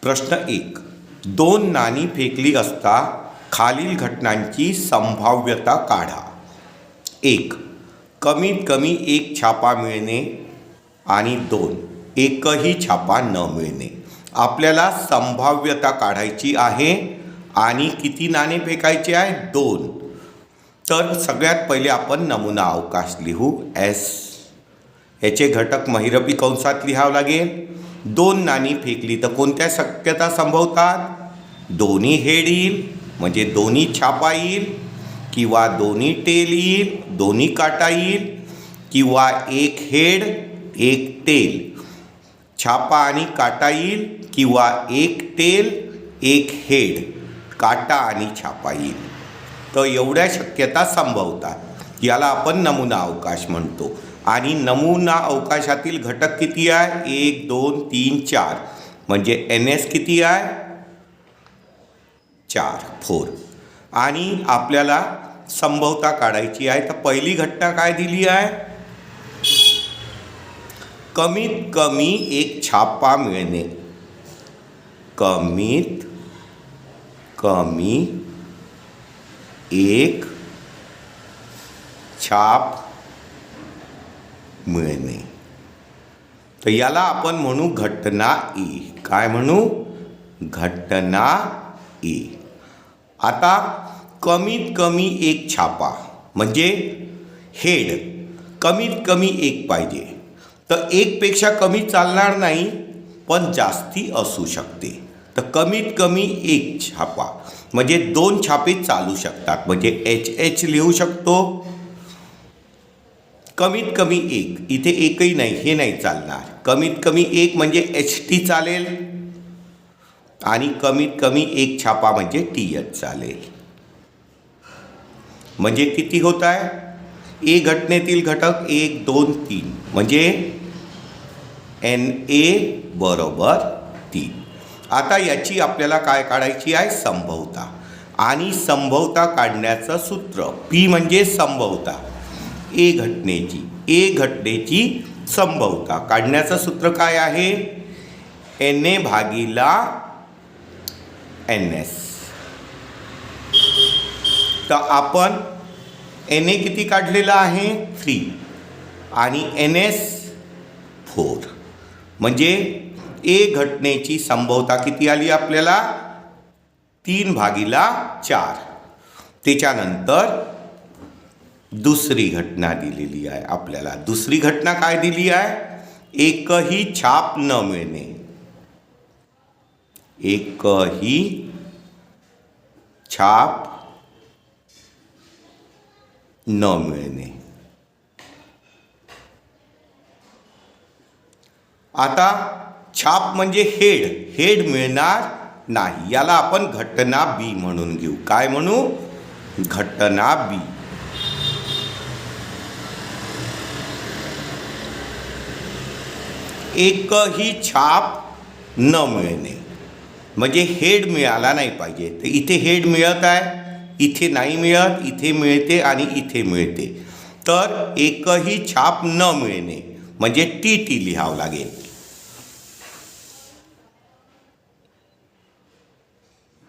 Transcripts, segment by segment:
प्रश्न 1. दोन नाणी फेकली असता खालील घटनांची संभाव्यता काढा. 1. कमीत कमी एक छापा मिळणे आणि 2. एकही छापा न मिळणे. आपल्याला संभाव्यता काढायची आहे आणि किती नाणे फेकायचे आहे? 2. तर सगळ्यात पहिले आपण नमुना अवकाश लिहू. एस. याचे घटक महिरपी कंसात लिहावं लागेल. 2 नाणी फेकली तर कोणत्या शक्यता संभवतात? दोन्ही हेड येईल म्हणजे दोन्ही छापा येईल, किंवा दोन्ही टेल येईल, दोन्ही काटा येईल, किंवा एक हेड एक टेल, छापा आणि काटा येईल, किंवा एक टेल एक हेड, काटा आणि छापा येईल. तर एवढ्या शक्यता संभवतात. याला आपण नमुना अवकाश म्हणतो. आणि नमुना अवकाशातील घटक किती आहे? 1 2 3 4. म्हणजे NS किती आहे? 4. आणि आपल्याला संभवता काढायची आहे. तर पहिली घटना काय दिली आहे? कमीत कमी एक छापा मिळणे. कमीत कमी एक छाप मिळणे. तर याला आपण म्हणू घटना ए. काय म्हणू? घटना ए. आता कमीत कमी एक छापा म्हणजे हेड कमीत कमी एक पाहिजे. तर एकपेक्षा कमी चालणार नाही, पण जास्ती असू शकते. तर कमीत कमी एक छापा म्हणजे 2 छापे चालू शकतात. म्हणजे HH लिहू शकतो. कमीत कमी एक, इथे एकही नाही, हे नाही चालणार. कमीत कमी एक म्हणजे HT चालेल, आणि कमीत कमी एक छापा म्हणजे TH चालेल. म्हणजे किती होत आहे? ए घटनेतील घटक 1 2 3 म्हणजे NA बरोबर 3. आता याची आपल्याला काय काढायची आहे? संभवता. आणि संभवता काढण्याचं सूत्र P म्हणजे संभवता. ए घटनेची संभवता काढण्याचं सूत्र काय आहे? NA भागीला NS. तर आपण NA किती काढलेला आहे? 3 आणि NS 4. म्हणजे ए घटनेची संभवता किती आली आपल्याला? 3/4. त्याच्यानंतर दुसरी घटना दिलेली आहे आपल्याला. दुसरी घटना काय दिली आहे? एकही छाप न मिळणे. एकही छाप न मिळणे. आता छाप म्हणजे हेड मिळणार नाही. याला आपण घटना बी म्हणून घेऊ. काय म्हणू? घटना बी. एकही छाप न मिळणे म्हणजे हेड मिळाला नाही पाहिजे. तर इथे हेड मिळत आहे, इथे नाही मिळत, इथे मिळते आणि इथे मिळते. तर एकही छाप न मिळणे म्हणजे TT लिहावं लागेल.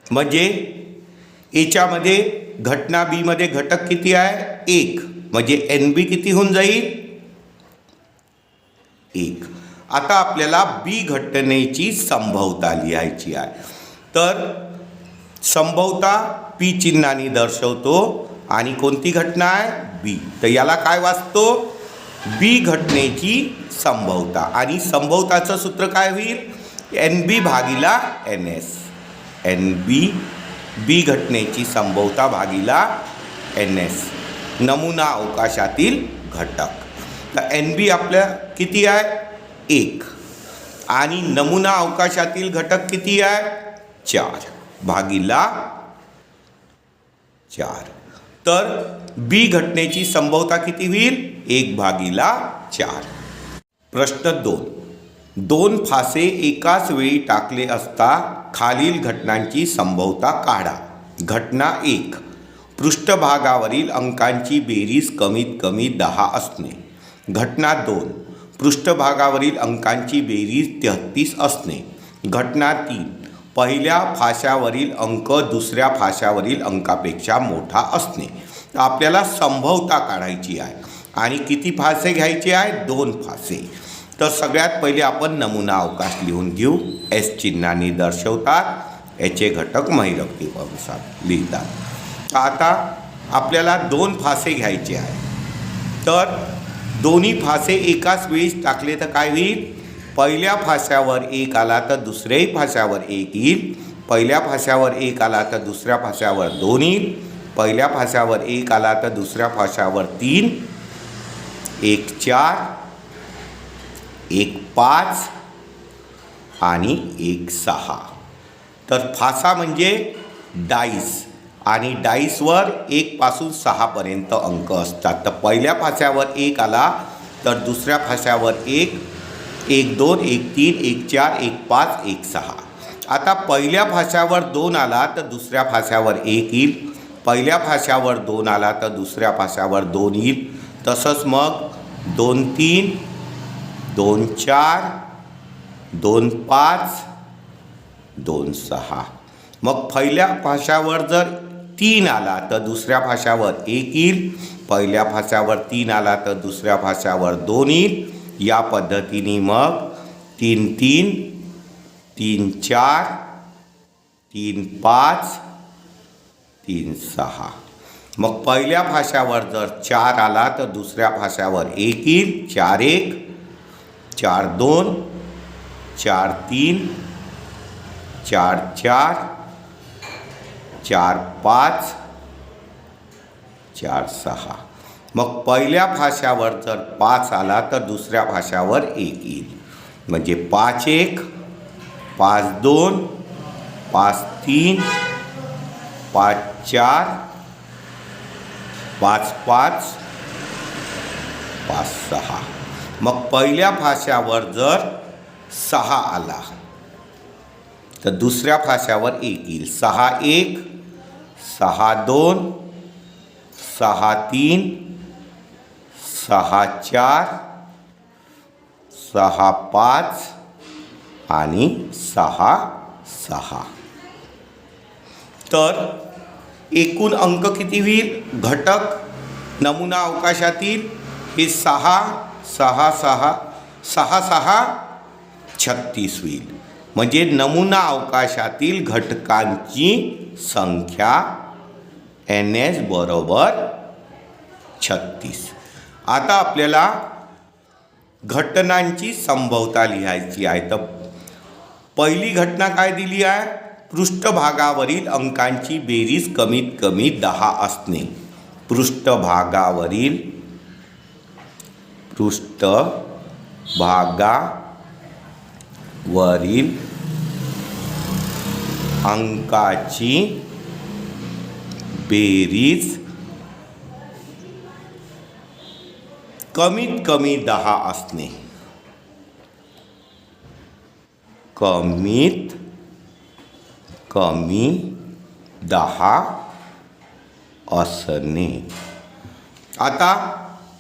म्हणजे याच्यामध्ये घटना बी मध्ये घटक किती आहे? 1. म्हणजे NB किती होऊन जाईल? 1. आता आपल्याला बी घटनेची संभवता लिहायची आहे. तर संभवता P चिन्हाने दर्शवतो. आणि कोणती घटना आहे? बी. तर याला काय वाचतो? बी घटनेची संभवता. आणि संभवताचं सूत्र काय होईल? NB भागीला NS. बी घटनेची संभवता भागीला NS. नमुना अवकाशातील घटक. तर NB आपल्या किती आहे? 1. आणि नमुना अवकाशातील घटक किती आहे? 4/4. तर बी घटनेची संभवता किती होईल? 1/4. प्रश्न 2. 2 फासे एकाच वेळी टाकले असता खालील घटनांची संभवता काढा. घटना 1. पृष्ठभागावरील अंकांची बेरीज कमीत कमी 10 असणे. घटना 2. पृष्ठभागावरील अंकांची बेरीज 33 असणे. घटना 3. पहिल्या फाशावरील अंक दुसऱ्या फाशावरील अंकापेक्षा मोठा असणे. तर आपल्याला संभवता काढायची आहे आणि किती फासे घ्यायचे आहे? 2 फासे. तर सगळ्यात पहिले आपण नमुना अवकाश लिहून घेऊ. एस चिन्हाने दर्शवतात. याचे घटक महिरपी कंसात लिहितात. आता आपल्याला 2 फासे घ्यायचे आहे. तर दोन्ही फासे एकाच वेळी टाकले तर काय होईल? पहिल्या फाशावर 1 आला तर दुसऱ्याही फाशावर 1 येईल. पहिल्या फाशावर 1 आला तर दुसऱ्या फाशावर 2 येईल. पहिल्या फाशावर 1 आला तर दुसऱ्या फाशावर 3, 1 4, 1 5 आणि 1 6. तर फासा म्हणजे डाईस आणि डाईसवर 1 पासून 6 पर्यंत अंक असतात. तर पहिल्या फाशावर 1 आला तर दुसऱ्या फाशावर 1, 1 2, 1 3, 1 4, 1 5, 1 6. आता पहिल्या फाशावर 2 आला तर दुसऱ्या फाशावर 1 येईल. पहिल्या फाशावर 2 आला तर दुसऱ्या फाशावर 2 येईल. तसंच मग 2 3, 2 4, 2 5, 2 6. मग पहिल्या फाशावर जर 3 आला तर दुसऱ्या फाशावर 1 येईल. पहिल्या फाशावर 3 आला तर दुसऱ्या फाशावर 2 येईल. या पद्धतीने मग 3 3, 3 4, 3 5, 3 6. मग पहिल्या फाशावर जर 4 आला तर दुसऱ्या फाशावर 1 येईल. 4 1, 4 2, 4 3, 4 4, 4 5, 4 6. मग पहिल्या फाशावर जर 5 आला तर दुसऱ्या फाशावर 1 येईल. म्हणजे 5 1, 5 2, 5 3, 5 4, 5 5, 5 6. मग पहिल्या फाशावर जर 6 आला तर दुसऱ्या फाशावर 1 येईल. 6 1, 6 2, 6 3, 6 4, 6 5 आणि 6 6. तर एकूण अंक किती होईल? घटक नमुना अवकाशातील हे 6 6 6 6 6 36 होईल. म्हणजे नमुना अवकाशातील घटकांची संख्या NS बरोबर 36. आता आपल्याला घटनांची संभवता लिहायची आहे. तर पहिली घटना काय दिली आहे? पृष्ठभागावरील अंकांची बेरीज कमीत कमी 10 असणे. पृष्ठभागावरील अंकाची बेरीज कमीत कमी 10 असणे. कमीत कमी 10 असणे. आता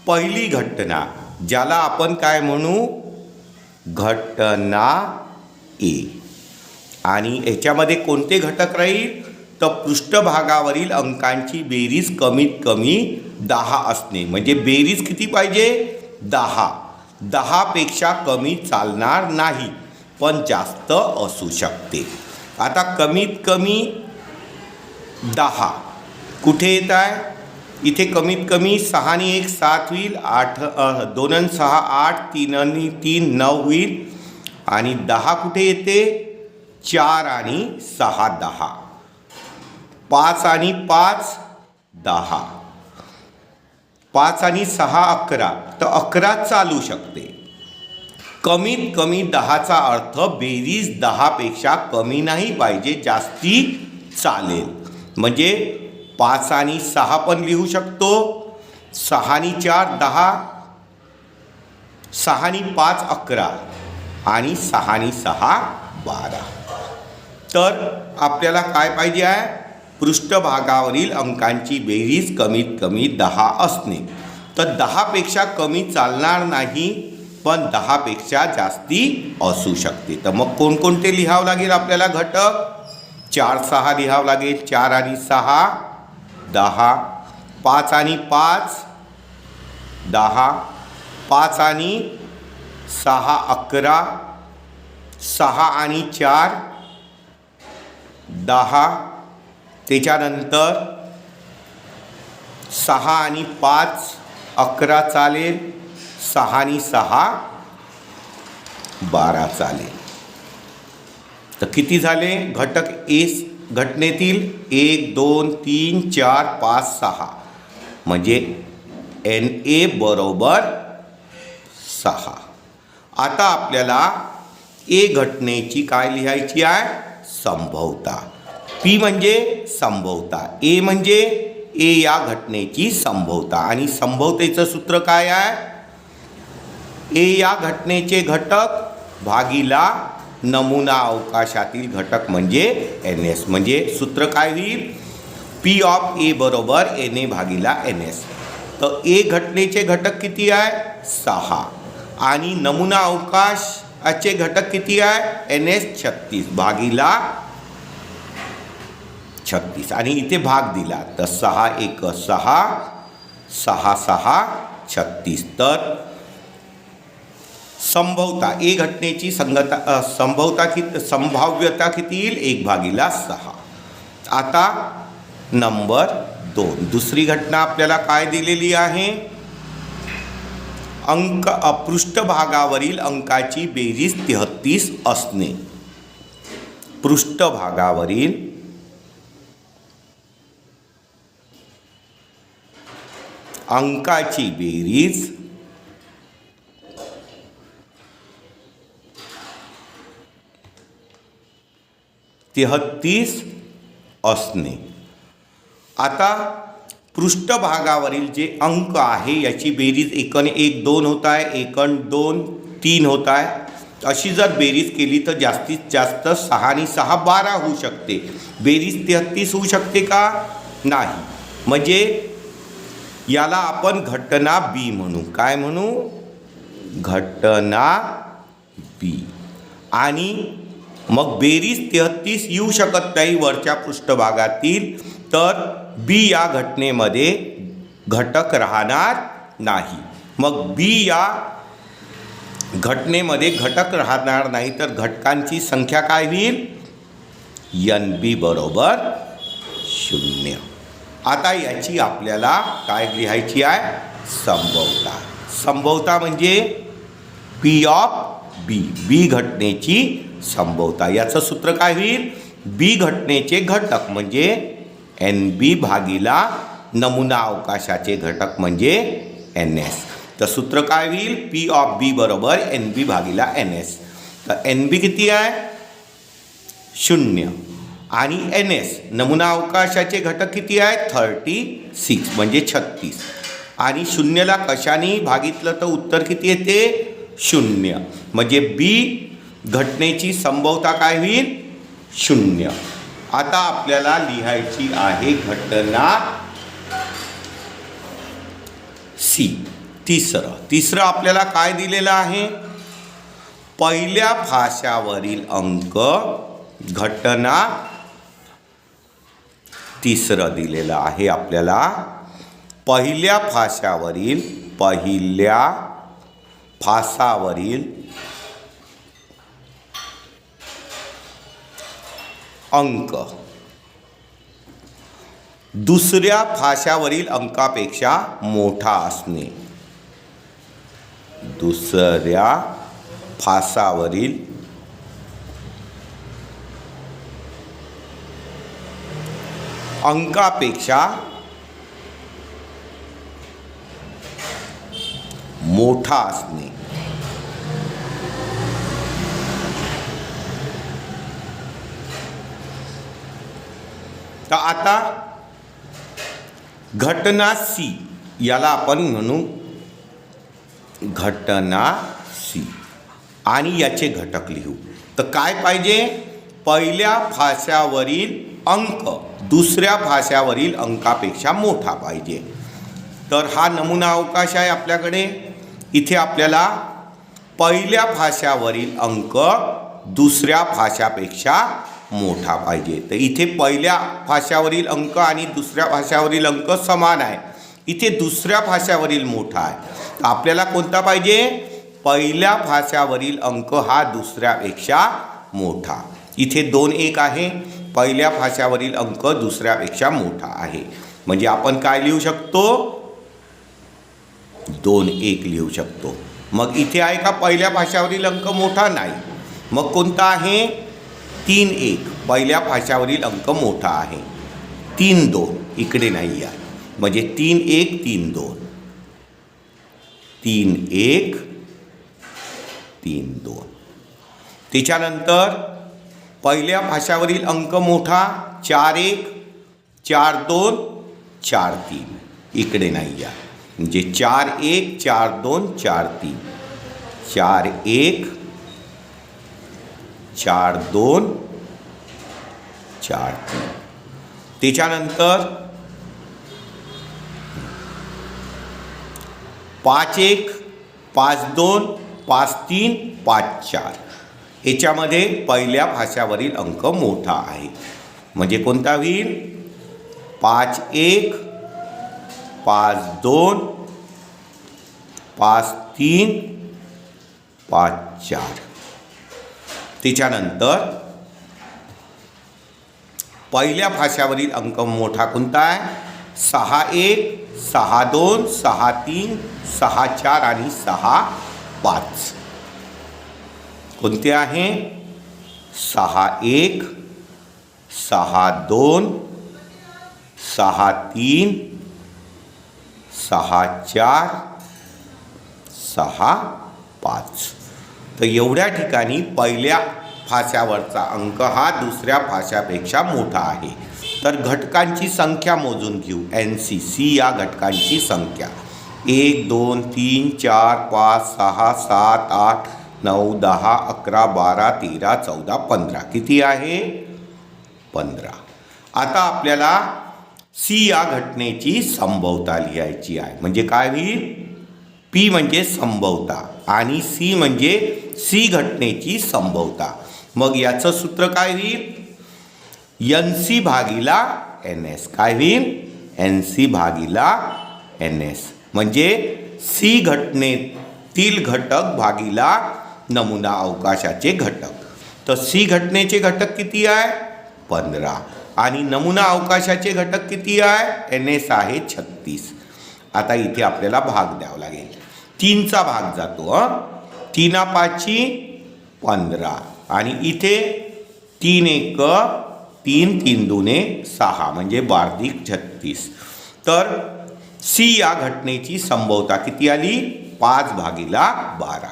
पहिली घटना ज्याला आपण काय म्हणू? घटना ए. आणि याच्यामध्ये कोणते घटक राहील? तर पृष्ठभागावरील अंकांची बेरीज कमीत कमी 10 असणे. म्हणजे बेरीज किती पाहिजे? 10. 10 पेक्षा कमी चालणार नाही, पण जास्त असू शकते. आता कमीत कमी 10 कुठे येत आहे? इथे कमीत कमी 6 ने 1 7 होईल. 8 2 आणि 6 8, 3 आणि 3 9 होईल. आणि 10 कुठे येते? 4 आणि 6 10. 5 आणि 5 10. 5 आणि 6 11. तर 11 चालू शकते. कमीत कमी 10चा अर्थ बेरीज 10 पेक्षा कमी नाही पाहिजे, जास्ती चालेल. म्हणजे 5 आणि 6 पण लिहू शकतो. 6 आणि 4 10, 6 आणि 5 11 आणि 6 आणि 6 12. तर आपल्याला काय पाहिजे आहे? पृष्ठभागावरील अंकांची बेरीज कमीत कमी 10 असणे. तर 10 पेक्षा कमी चालणार नाही, पण 10पेक्षा जास्ती असू शकते. तर मग कोणकोणते लिहावं लागेल आपल्याला घटक? 4 6 लिहावं लागेल. 4 आणि 6 10, 5 आणि 5 10, 5 आणि 6 11, 6 आणि 4 10, त्याच्यानंतर 6 आणि 5 11 चालेल, 6 आणि 6 12 चालेल. तर किती झाले घटक घटनेतील? 1 2 3 4 5 6, म्हणजे Na बरोबर 6. आता आपल्याला ए घटनेची काय लिहायची आहे? संभवता. पी म्हणजे संभवता, ए म्हणजे ए या घटनेची संभवता. आणि संभवतेचं सूत्र काय आहे? ए या घटनेचे घटक भागिला नमुना अवकाशातील घटक म्हणजे NS. म्हणजे सूत्र काय होईल? पी ऑफ ए बरोबर NA भागिला NS. तर ए घटनेचे घटक किती आहे? 6. आणि नमुना अवकाशाचे घटक किती आहे? NS 36 भागिला 36. आणि इथे भाग दिला तर 6 1 6, 6 6 36. तर संभवता ए घटनेची संभाव्यता किती येईल? 1 भागिला 6. आता नंबर 2 दुसरी घटना आपल्याला काय दिलेली आहे? पृष्ठभागावरील अंकाची बेरीज 33 असणे. पृष्ठभागावरील अंकाची बेरीज 33 असणे. आता पृष्ठभागावरील जे अंक आहे याची बेरीज 1 आणि 1 2 होत आहे, 1 आणि 2 3 होत आहे. अशी जर बेरीज केली तर जास्तीत जास्त 6 आणि 6 12 होऊ शकते. बेरीज 33 होऊ शकते का? नाही. म्हणजे याला आपण घटना बी म्हणू. काय म्हणू? घटना बी. आणि मग बेरीज 33 येऊ शकत नाही वरच्या पृष्ठभागातील, तर बी या घटनेमध्ये घटक राहणार नाही. मग बी या घटनेमध्ये घटक राहणार नाही तर घटकांची संख्या काय होईल? NB बरोबर 0. आता याची आपल्याला काय लिहायची आहे? संभवता. संभवता म्हणजे पी ऑफ बी. बी घटनेची संभवता. याचं सूत्र काय होईल? बी घटनेचे घटक म्हणजे NB भागिला नमुना अवकाशाचे घटक म्हणजे NS. तर सूत्र काय होईल? पी ऑफ बी बरोबर NB भागिला NS. तर NB किती आहे? 0. आणि NS नमुना अवकाशाचे घटक किती आहे? 36 म्हणजे 36. आणि 0ला कशाने भागितलं तर उत्तर किती येते? 0. म्हणजे बी घटनेची संभवता काय होईल? 0. आता आपल्याला लिहायची आहे घटना सी. तिसरं आपल्याला काय दिलेलं आहे? पहिल्या फाशावरील अंक घटना तिसरं दिलेलं आहे आपल्याला. पहिल्या फासावरील अंक दुसऱ्या फाशावरील अंकापेक्षा मोठा असणे. दुसऱ्या फासावरील अंकापेक्षा मोठा असणे. तर आता घटना सी याला आपण म्हणू घटना सी आणि याचे घटक लिहू. तर काय पाहिजे? पहिल्या फाशावरील अंक दुसऱ्या फाशावरील अंकापेक्षा मोठा पाहिजे. तर हा नमुना अवकाश आहे आपल्याकडे. इथे आपल्याला पहिल्या भाषावरील अंक दुसऱ्या भाषापेक्षा मोठा पाहिजे. तर इथे पहिल्या भाषावरील अंक आणि दुसऱ्या भाषावरील अंक समान आहे. इथे दुसऱ्या भाषावरील मोठा आहे. तर आपल्याला कोणता पाहिजे? पहिल्या भाषावरील अंक हा दुसऱ्यापेक्षा मोठा. इथे 2-1 आहे. पहिल्या भाषावरील अंक दुसऱ्यापेक्षा मोठा आहे. म्हणजे आपण काय लिहू शकतो? 2-1 लिहू शकतो. मग इथे आहे का पहिल्या भाषावरील अंक मोठा? नाही. मग कोणता आहे? 3-1 पहिल्या भाषावरील अंक मोठा आहे. 3-2 इकडे नाही आहे. म्हणजे 3-1 3-2 3-1 3-2. त्याच्यानंतर पहिल्या भाषावरील अंक मोठा 4-1 4-2 4-3 इकडे नाही आहे. म्हणजे 4-1 4-2 4-3 4-1 4-2 4-3. त्याच्यानंतर 5-1 5-2 5-3 5-4 याच्यामध्ये पहिल्या भाषावरील अंक मोठा आहे. म्हणजे कोणता होईल? 5-1 5-2 5-3 5-4. त्याच्यानंतर पहिल्या भाषावरील अंक मोठा कोणता आहे? 6-1 6-2 6-3 6-4 आणि 6-5. कोणते आहे? 6-1 6-2 6-3 6-4 6-5. तर एवढ्या ठिकाणी पहिल्या भाषावरचा अंक हा दुसऱ्या भाषापेक्षा मोठा आहे. तर घटकांची संख्या मोजून घेऊ. NC या घटकांची संख्या 1 2 3 4 5 6 7 8 9 10 11 12 13 14 15. किती आहे? 15. आता आपल्याला C या घटनेची संभाव्यता लिहायची आहे. म्हणजे काय होईल? P म्हणजे संभाव्यता आणि C म्हणजे C घटनेची संभाव्यता. मग याचं सूत्र काय होईल? NC भागिला NS. काय होईल? NC भागिला NS म्हणजे C घटनेतील घटक भागिला नमुना अवकाशाचे घटक. तर C घटनेचे घटक किती आहे? 15 आणि नमुना अवकाशाचे घटक किती आहे? NS आहे 36. आता इथे आपल्याला भाग द्यावा लागेल. 3चा भाग जातो. 3 5 15 आणि इथे 3-1 3 3-2 6 म्हणजे 12-36. तर C या घटनेची संभाव्यता किती आली? 5/12.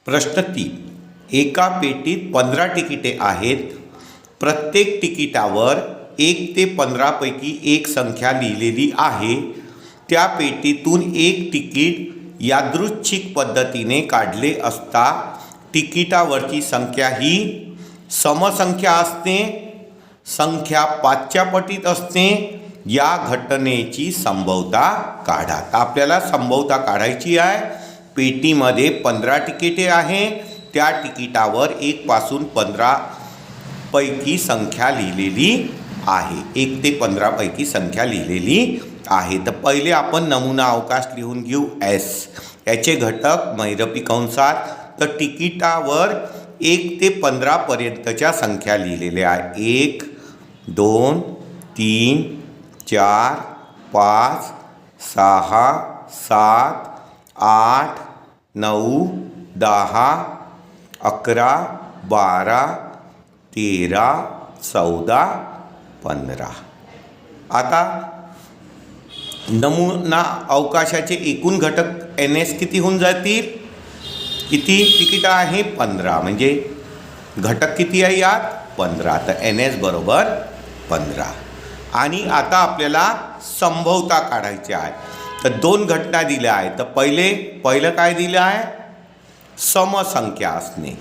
प्रश्न 3. एका पेटीत 15 तिकिटे आहेत. प्रत्येक तिकिटावर 1 ते 15 पैकी एक संख्या लिहिलेली आहे. त्या पेटीतून एक तिकीट यादृच्छिक पद्धतीने काढले असता तिकिटावरची संख्या ही समसंख्या असते, संख्या 5च्या पटीत असते. या घटनेची संभाव्यता काढा. तर आपल्याला संभाव्यता काढायची आहे. पेटीमध्ये 15 तिकिटे आहे. त्या तिकिटावर 1 पासून 15 पैकी संख्या लिहिलेली आहे. 1 ते 15 पैकी संख्या लिहिलेली आहे. तर पहिले आपण नमुना अवकाश लिहून घेऊ. S याचे घटक महिरपी कंसात. तर तिकिटावर 1 ते 15 पर्यंतच्या संख्या लिहिलेल्या आहे. 1 2 3 4 5 6 7 8 9 10 11 12 13 14 15. आता नमुना अवकाशाचे एकूण घटक NS किती होऊन जातील? किती तिकीटं आहे? 15. म्हणजे घटक किती आहे यात? 15. तर NS बरोबर 15. आणि आता आपल्याला संभाव्यता काढायची आहे. तर 2 घटना दिल्या आहेत. तर पहिलं काय दिलं आहे? समसंख्या असणे.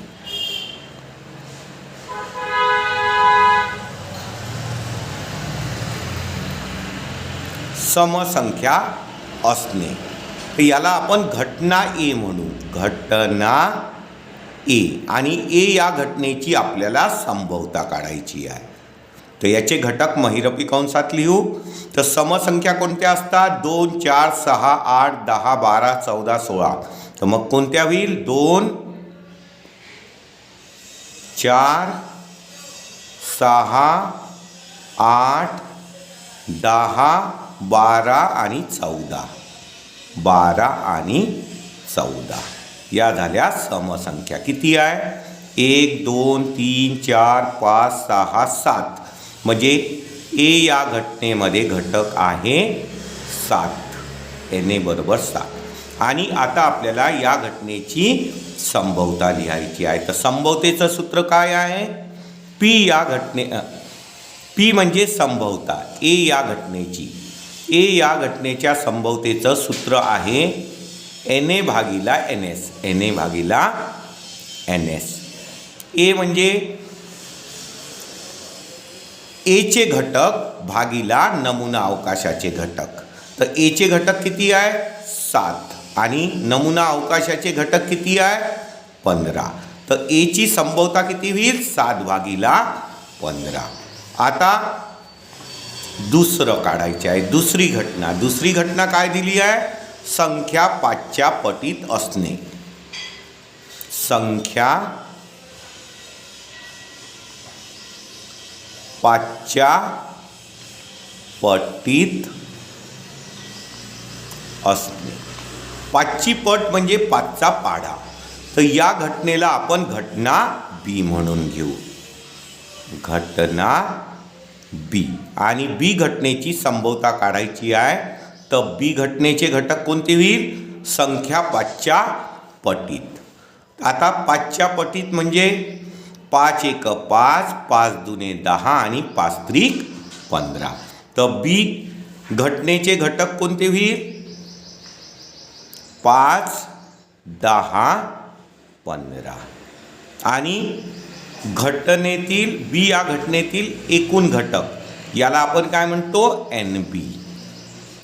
समसंख्या असणे. तर याला आपण घटना ए म्हणू. घटना ए. आणि ए या घटनेची आपल्याला संभाव्यता काढायची आहे. तर याचे घटक महिरपी कंसात लिहू. तर समसंख्या कोणत्या असतात? 2, 4, 6, 8, 10, 12, 14, 16. तर मग कोणत्या होईल? 2, 4, 6, 8, 10, 12 आणि 14. 12 आणि 14 या झाल्या समसंख्या. किती आहे? 1, 2, 3, 4, 5, 6, 7. म्हणजे ए या घटनेमध्ये घटक आहे 7. एन बरोबर 7. आणि आता आपल्याला या घटनेची संभाव्यता लिहायची आहे. तर संभाव्यतेचं सूत्र काय आहे? पी म्हणजे संभाव्यता ए या घटनेची. ए या घटनेच्या संभाव्यतेचं सूत्र आहे एन भागिला एन एस. एन भागिला एन एस. ए म्हणजे एचे घटक भागिला नमुना अवकाशाचे घटक. तर एचे घटक किती आहे? 7. आणि नमुना अवकाशाचे घटक किती आहे? 15. तर एची संभाव्यता किती होईल? 7 भागिला 15. आता दुसरं काढायचे आहे. दुसरी घटना. दुसरी घटना काय दिली आहे? संख्या 5च्या पटीत असणे. संख्या 5च्या पटीत असणे. 5ची पट म्हणजे 5चा पाढा. तर या घटनेला आपण घटना बी म्हणून घेऊ. घटना बी. आणि बी घटनेची संभाव्यता काढायची आहे. तर बी घटनेचे घटक कोणते होईल? संख्या 5च्या पटीत. आता 5च्या पटीत म्हणजे 5 1 5, 5 2 10 आणि 5 3 15. तर बी घटनेचे घटक कोणते होईल? 5, 10, 15. आणि घटनेतील बी या घटनेतील एकूण घटक याला आपण काय म्हणतो? एन बी.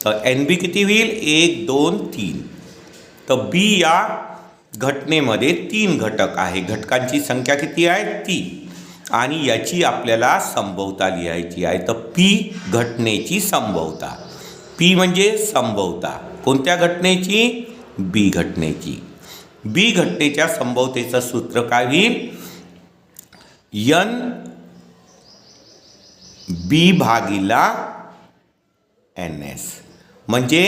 तर एन बी किती होईल? 1 2 3. तर बी या घटनेमध्ये 3 घटक आहे. घटकांची संख्या किती आहे? 3. आणि याची आपल्याला संभाव्यता लिहायची आहे. तर पी घटनेची संभाव्यता. पी म्हणजे संभाव्यता कोणत्या घटनेची? बी घटनेची. बी घटनेच्या संभाव्यतेचं सूत्र काय होईल? एन बी भागिला एन एस. म्हणजे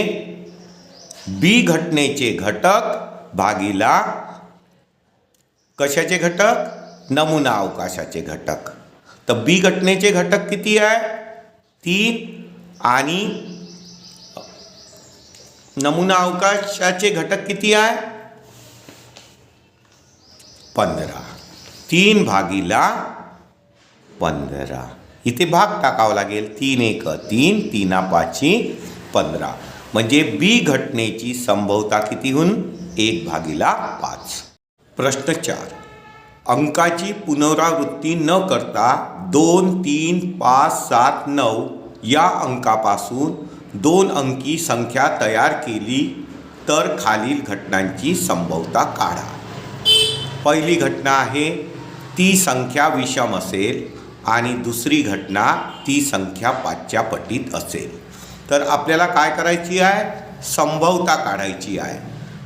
बी घटनेचे घटक भागिला कशाचे घटक? नमुना अवकाशाचे घटक. तर बी घटनेचे घटक किती आहे? 3. आणि नमुना अवकाशाचे घटक किती आहे? 15. 3 भागिला 15. इथे भाग टाकावा लागेल. 3 1 3, 3 5 15. म्हणजे बी घटनेची संभाव्यता किती होऊन? 1 भागिला 5. प्रश्न 4. अंकाची पुनरावृत्ती न करता 2 3 5 7 9 या अंकापासून 2 अंकी संख्या तयार केली तर खालील घटनांची संभाव्यता काढा. पहिली घटना आहे ती संख्या विषम असेल आणि दुसरी घटना ती संख्या 5च्या पटीत असेल. तर आपल्याला काय करायची आहे? संभाव्यता काढायची आहे.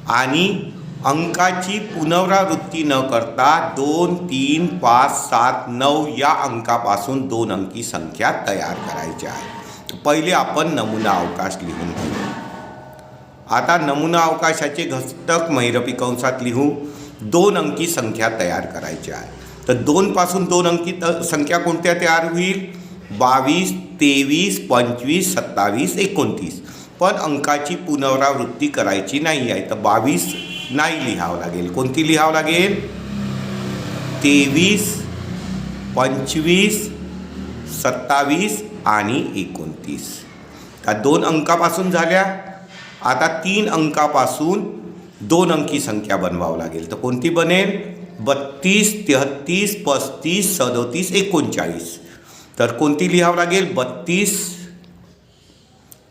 आणि अंकाची पुनरावृत्ती न करता 2 3 5 7 9 या अंकापासून 2 अंकी संख्या तयार करायच्या आहे. पहिले आपण नमुना अवकाश लिहून घेऊ. आता नमुना अवकाशाचे घटक महिरपी कंसात लिहू. 2 अंकी संख्या तयार करायची आहे. तर 2 पासून 2 अंकी संख्या कोणत्या तयार होईल? 22 23 25 27 29. पण अंकाची पुनरावृत्ती करायची नाही आहे. तर 22 नाही लिहावं लागेल. कोणती लिहावं लागेल? 23 25 27 आणि 29. त्या 2 अंकापासून झाल्या. आता 3 अंकापासून 2 अंकी संख्या बनवावं लागेल. तर कोणती बनेल? 32 33 35 37 39. तर कोणती लिहावं लागेल? 32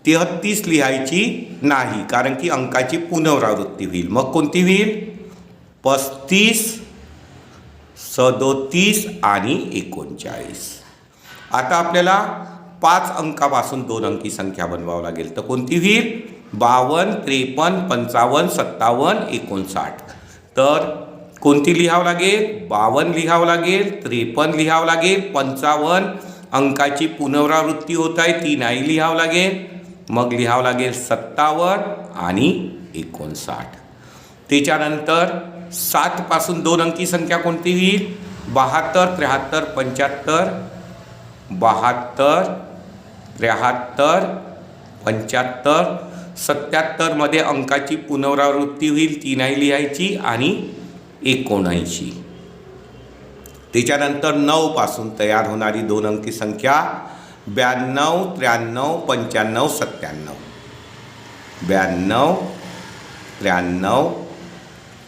33 लिहायची नाही, कारण की अंकाची पुनरावृत्ती होईल. मग कोणती होईल? 35, 37 आणि 39. आता आपल्याला 5 अंकापासून 2 अंकी संख्या बनवावं लागेल. तर कोणती होईल? 52, 53, 55, 57, 59. तर कोणती लिहावं लागेल? 52 लिहावं लागेल, 53 लिहावं लागेल, 55 अंकाची पुनरावृत्ती होत आहे ती नाही लिहावं लागेल. मग लिहावं लागेल 57 आणि 59. त्याच्यानंतर 7 पासून 2 अंकी संख्या कोणती होईल? 72, 73, 75, 72, 73, 75, 77 मध्ये अंकाची पुनरावृत्ती होईल ती नाही लिहायची आणि 79. त्याच्यानंतर 9 पासून तयार होणारी 2 अंकी संख्या 92, 93, 95, 97. 92, 93,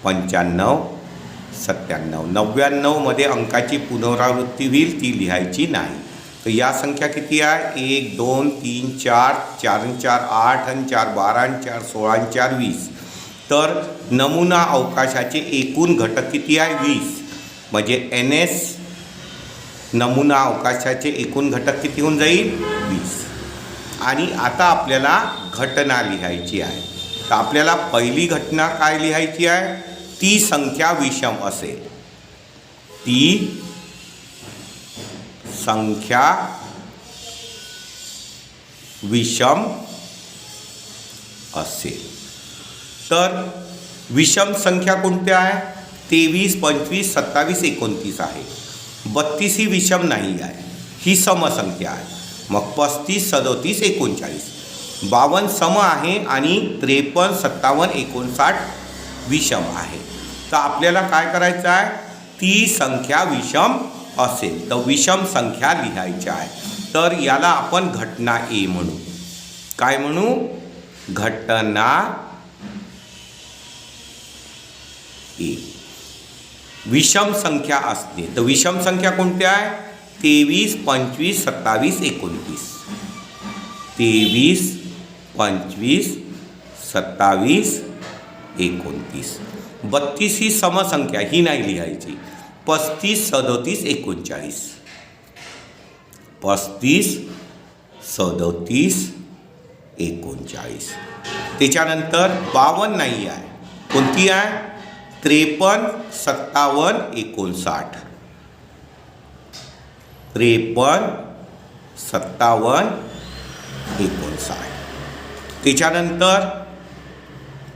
95, 97. 99 मध्ये अंकाची पुनरावृत्ती होईल ती लिहायची नाही. तर या संख्या किती आहे? 1, 2, 3, 4, 4 आणि 4 8 आणि 4 12 आणि 4 16 आणि 4 20. तर नमुना अवकाशाचे एकूण घटक किती आहे? 20. म्हणजे NS नमुना अवकाशाचे एकूण घटक किती होऊन जाईल? 20. आणि आता आपल्याला घटना लिहायची आहे. तर आपल्याला पहिली घटना काय लिहायची आहे? ती संख्या विषम असेल. ती संख्या विषम असेल. तर विषम संख्या कोणत्या आहे? 23, 25, 27, 29 आहे. 32 ही विषम नाही आहे, ही समसंख्या आहे. मग 35, 37, 39. 52 सम आहे आणि 53, 57, 59 विषम आहे. तर आपल्याला काय करायचं आहे? ती संख्या विषम असेल तर विषम संख्या लिहायच्या आहे. तर याला आपण घटना ए म्हणू. काय म्हणू? घटना ए. विषम संख्या असते तर विषम संख्या कोणत्या आहे? 23, 25, 27, 29. 23, 25, 27, 29. 32 ही समसंख्या, ही नाही लिहायची. 35, 37, 39. 35, 37, 39. त्याच्यानंतर 52 नाही आहे. कोणती आहे? 53, 57, 59. 53, 57, 59. त्याच्यानंतर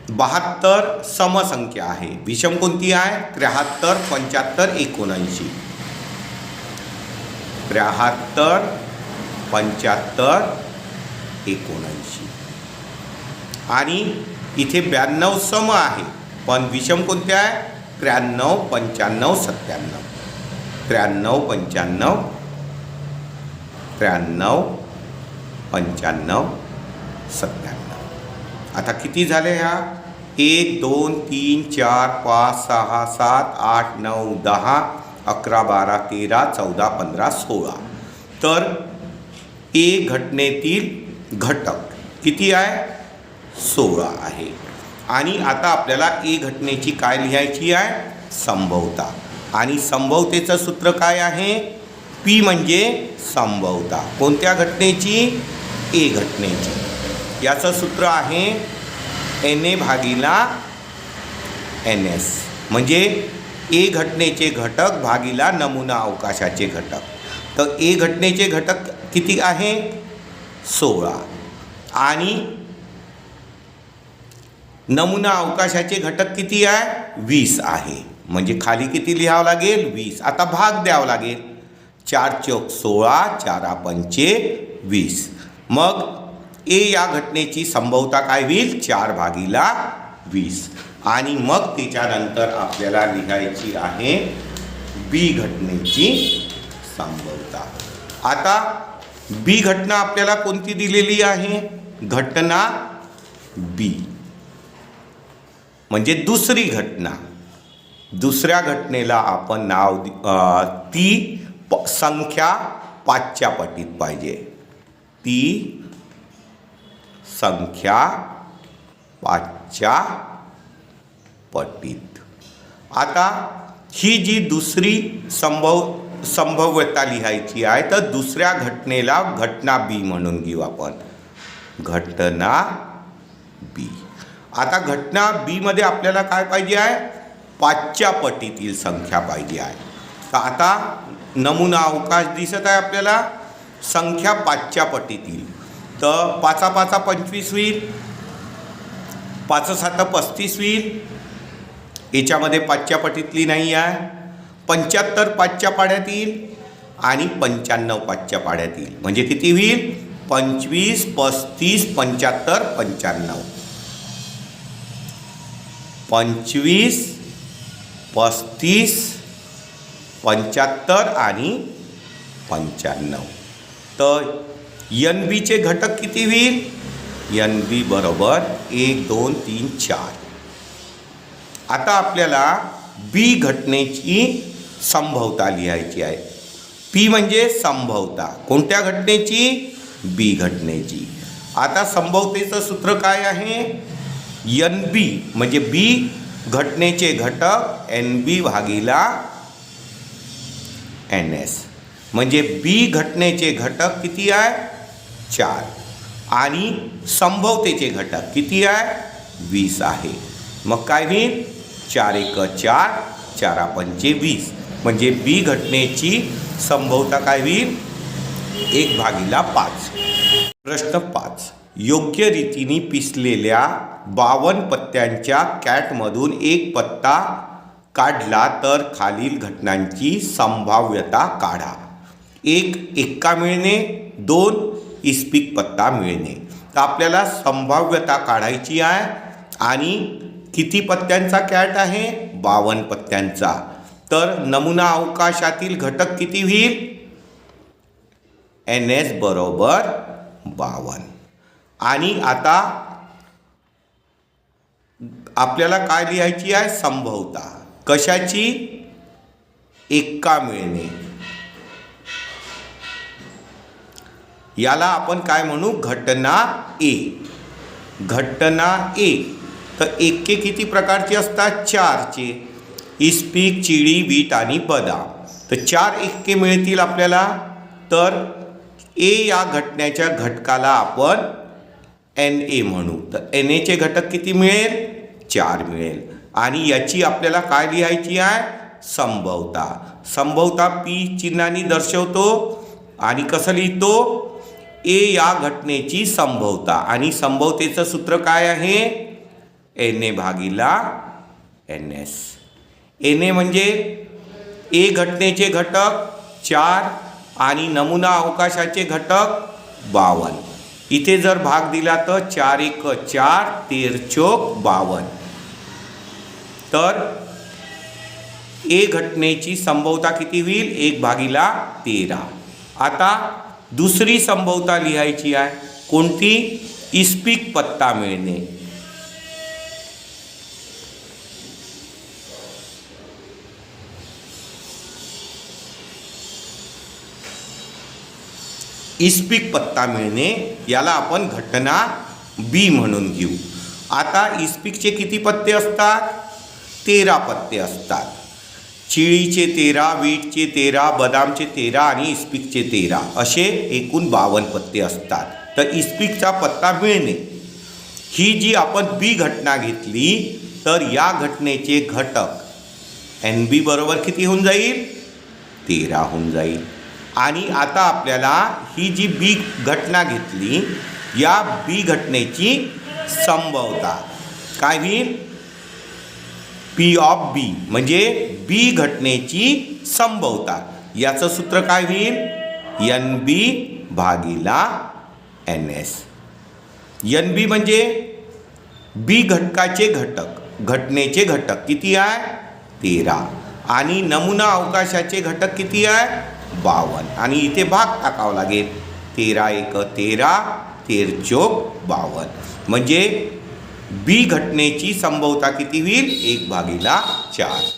72 समसंख्या आहे. विषम कोणती आहे? 73, 75, 79. 73, 75, 79. आणि इथे 92 सम आहे पण विषम कोणत्या आहे? 93, 95, 97. 93, 95, 93, 95, 97. आता किती झाले ह्या? 1, 2, 3, 4, 5, 6, 7, 8, 9, 10, 11, 12, 13, 14, 15, 16. तर ए घटनेतील घटक किती आहे? 16 आहे. आणि आता आपल्याला ए घटनेची काय लिहायची आहे? संभवता. आणि संभवतेचं सूत्र काय आहे? पी म्हणजे संभवता. कोणत्या घटनेची? ए घटनेची. याचं सूत्र आहे NA भागिला NS. म्हणजे ए घटनेचे घटक भागिला नमुना अवकाशाचे घटक. तर ए घटनेचे घटक किती आहे? 16. आणि नमुना अवकाशाचे घटक किती आहे? 20 आहे. म्हणजे खाली किती लिहावं लागेल? 20. आता भाग द्यावं लागेल. 4 चौक 16, 4 पंचे 20. मग ए या घटनेची संभवता काय होईल? 4 भागिला 20. आणि मग त्याच्यानंतर आपल्याला लिहायची आहे बी घटनेची संभवता. आता बी घटना आपल्याला कोणती दिलेली आहे? घटना बी म्हणजे दुसरी घटना. दुसऱ्या घटनेला आपण नाव ती संख्या 5च्या पटीत पाहिजे. ती संख्या 5च्या पटीत. आता ही जी दुसरी संभाव्यता लिहायची आहे, तर दुसऱ्या घटनेला घटना बी म्हणून घेऊ आपण. घटना बी. आता घटना बी मध्ये आपल्याला काय पाहिजे आहे? 5च्या पटीतील संख्या पाहिजे आहे. तर आता नमुना अवकाश दिसत आहे आपल्याला, संख्या 5च्या पटीतील. तर 5 5 25 होईल, 5 7 35 होईल. याच्यामध्ये 5च्या पटीतली नाही आहे. 75 5च्या पाड्यात येईल आणि 95 5च्या पाड्यात येईल. म्हणजे किती होईल? 25 35 75 95. 25 35 75 आणि 95. तर एन बीचे घटक किती होईल? एन बी बरोबर 1 2 3 4. आता आपल्याला बी घटनेची संभाव्यता लिहायची आहे. पी म्हणजे संभाव्यता. कोणत्या घटनेची? बी घटनेची. आता संभाव्यतेचं सूत्र काय आहे? एन बी म्हणजे बी घटनेचे घटक एन बी भागिला एन एस. म्हणजे बी घटनेचे घटक किती आहे? 4 आणि संभाव्यतेचे घटक किती आहे? 20 आहे. मग काय होईल? 4 1 4 4 5 20. म्हणजे बी घटनेची संभाव्यता काय होईल? 1/5. प्रश्न 5. योग्य रीतीने पिसलेल्या 52 पत्त्यांच्या कॅटमधून एक पत्ता काढला तर खालील घटनांची संभाव्यता काढा. 1 एक्का मिळणे, 2 इस्पिक पत्ता मिळणे. तर आपल्याला संभाव्यता काढायची आहे. आणि किती पत्त्यांचा कॅट आहे? 52 पत्त्यांचा. तर नमुना अवकाशातील घटक किती होईल? एन एस बरोबर 52. आणि आता आपल्याला काय लिहायची आहे? संभाव्यता. कशाची? एक्का मिळणे. याला आपण काय म्हणू? घटना ए. घटना ए. तर एक्के किती प्रकारचे असतात? 4चे. इस्पिक, चिडी, वीट आणि बदाम. तर 4 एक्के मिळतील आपल्याला. तर ए या घटनेच्या घटकाला आपण एन ए म्हणू. तर एन एचे घटक किती मिळेल? 4 मिळेल. आणि याची आपल्याला काय लिहायची आहे? संभाव्यता. संभाव्यता पी चिन्हाने दर्शवतो. आणि कसं लिहितो? ए या घटनेची संभाव्यता. आणि संभाव्यतेचं सूत्र काय आहे? एन ए भागिला एन एस. एन ए म्हणजे ए घटनेचे घटक 4 आणि नमुना अवकाशाचे घटक 52. इथे जर भाग दिला तर 4 1 4 13 चौक 52. तर ए घटनेची संभाव्यता किती होईल? 1/13. आता दुसरी संभाव्यता लिहायची आहे. कोणती? इस्पिक पत्ता मिळणे. इस्पिक पत्ता मिळणे याला आपण घटना बी म्हणून घेऊ. आता इस्पिकचे किती पत्ते असतात? 13 पत्ते असतात. चिळीचे 13, वीटचे 13, बदामचे 13 आणि इस्पिकचे 13 असे एकूण 52 पत्ते असतात. तर इस्पिकचा पत्ता मिळणे ही जी आपण बी घटना घेतली, तर या घटनेचे घटक एन बी बरोबर किती होऊन जाईल? 13 होऊन जाईल. आणि आता आपल्याला ही जी बी घटना घेतली, या बी घटनेची संभाव्यता काय होईल? पी ऑफ बी म्हणजे बी घटनेची संभाव्यता. याचं सूत्र काय होईल? एन बी भागिला एन एस. एन बी म्हणजे बी घटकाचे घटक, घटनेचे घटक किती आहे? 13. आणि नमुना अवकाशाचे घटक किती आहे? 52. आणि इथे भाग टाकावा लागेल. 13 1 13 13 चौक 52. म्हणजे बी घटनेची संभाव्यता किती होईल? 1/4.